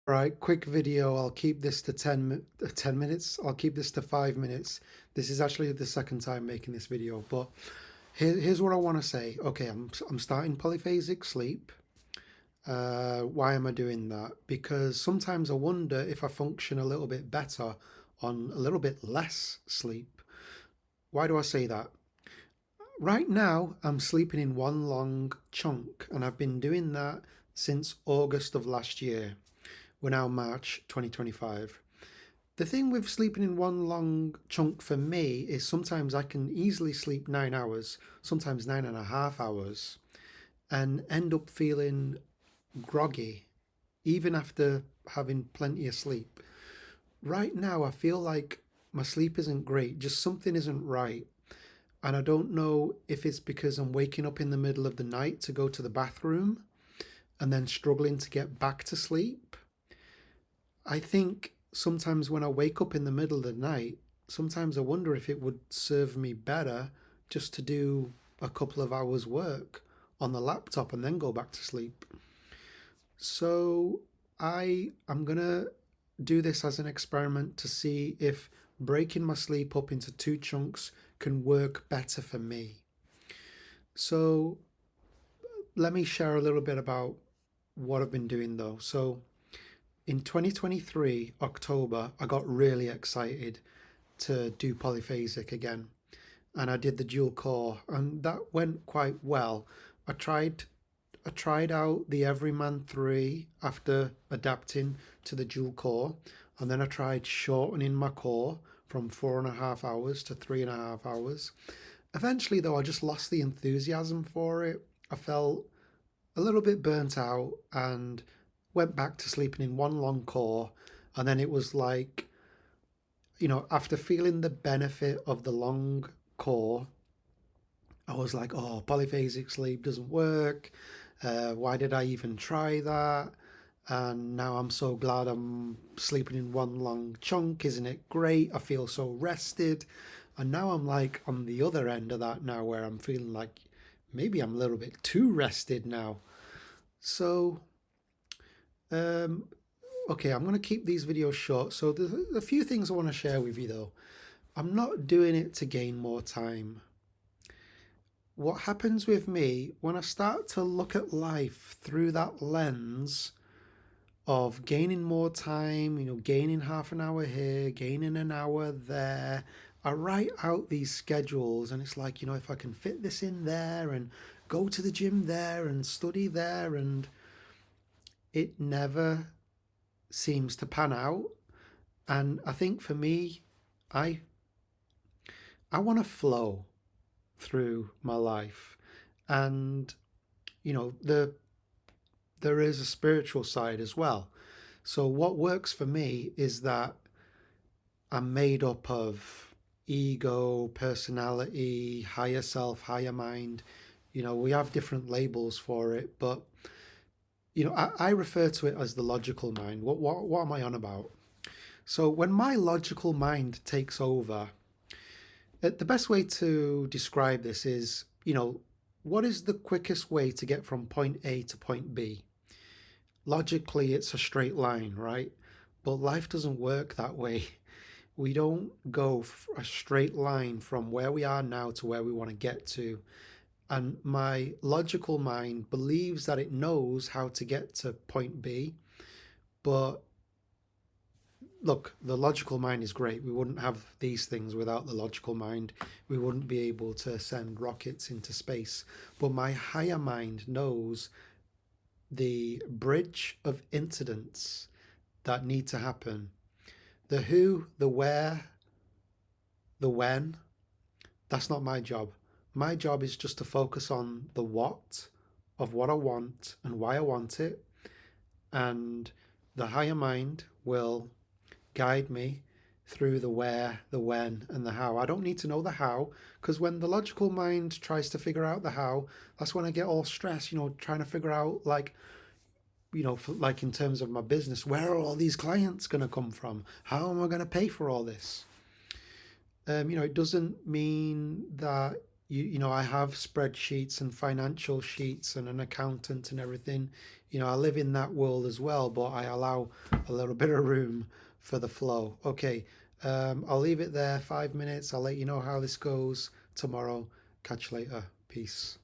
Right, quick video. I'll keep this to 10 minutes. I'll keep this to 5 minutes. This is actually the second time making this video, but here's what I want to say. Okay, I'm starting polyphasic sleep. Why am I doing that? Because sometimes I wonder if I function a little bit better on a little bit less sleep. Why do I say that? Right now, I'm sleeping in one long chunk, and I've been doing that since August of last year. We're now March 2025. The thing with sleeping in one long chunk for me is sometimes I can easily sleep 9 hours, sometimes 9.5 hours, and end up feeling groggy even after having plenty of sleep. Right now, I feel like my sleep isn't great, just something isn't right. And I don't know if it's because I'm waking up in the middle of the night to go to the bathroom and then struggling to get back to sleep. I think sometimes when I wake up in the middle of the night, sometimes I wonder if it would serve me better just to do a couple of hours work on the laptop and then go back to sleep. So I'm gonna do this as an experiment to see if breaking my sleep up into two chunks can work better for me. So let me share a little bit about what I've been doing though. So in 2023, October, I got really excited to do polyphasic again. And I did the dual core, and that went quite well. I tried I tried out the Everyman 3 after adapting to the dual core, and then I tried shortening my core from 4.5 hours to 3.5 hours. Eventually, though, I just lost the enthusiasm for it. I felt a little bit burnt out and went back to sleeping in one long core. And then it was like, after feeling the benefit of the long core, I was like, oh, polyphasic sleep doesn't work. Why did I even try that? And now I'm so glad I'm sleeping in one long chunk. Isn't it great? I feel so rested. And now I'm like on the other end of that now where I'm feeling like maybe I'm a little bit too rested now. So, um, okay, I'm going to keep these videos short. So, there's a few things I want to share with you though. I'm not doing it to gain more time. What happens with me when I start to look at life through that lens of gaining more time, gaining half an hour here, gaining an hour there. I write out these schedules and it's like, if I can fit this in there and go to the gym there and study there, and it never seems to pan out. And I think for me, I I want to flow through my life. And there is a spiritual side as well. So what works for me is that I'm made up of ego, personality, higher self, higher mind. We have different labels for it, but I refer to it as the logical mind. What am I on about? So when my logical mind takes over, the best way to describe this is, what is the quickest way to get from point A to point B? Logically, it's a straight line, right? But life doesn't work that way. We don't go a straight line from where we are now to where we want to get to. And my logical mind believes that it knows how to get to point B. But look, the logical mind is great. We wouldn't have these things without the logical mind. We wouldn't be able to send rockets into space. But my higher mind knows the bridge of incidents that need to happen. The who, the where, the when, that's not my job. My job is just to focus on the what of what I want and why I want it. And the higher mind will guide me through the where, the when, and the how. I don't need to know the how, because when the logical mind tries to figure out the how, that's when I get all stressed, trying to figure out, like, like in terms of my business, where are all these clients going to come from? How am I going to pay for all this? It doesn't mean that you know, I have spreadsheets and financial sheets and an accountant and everything. You know, I live in that world as well, but I allow a little bit of room for the flow. Okay, I'll leave it there. 5 minutes. I'll let you know how this goes tomorrow. Catch you later. Peace.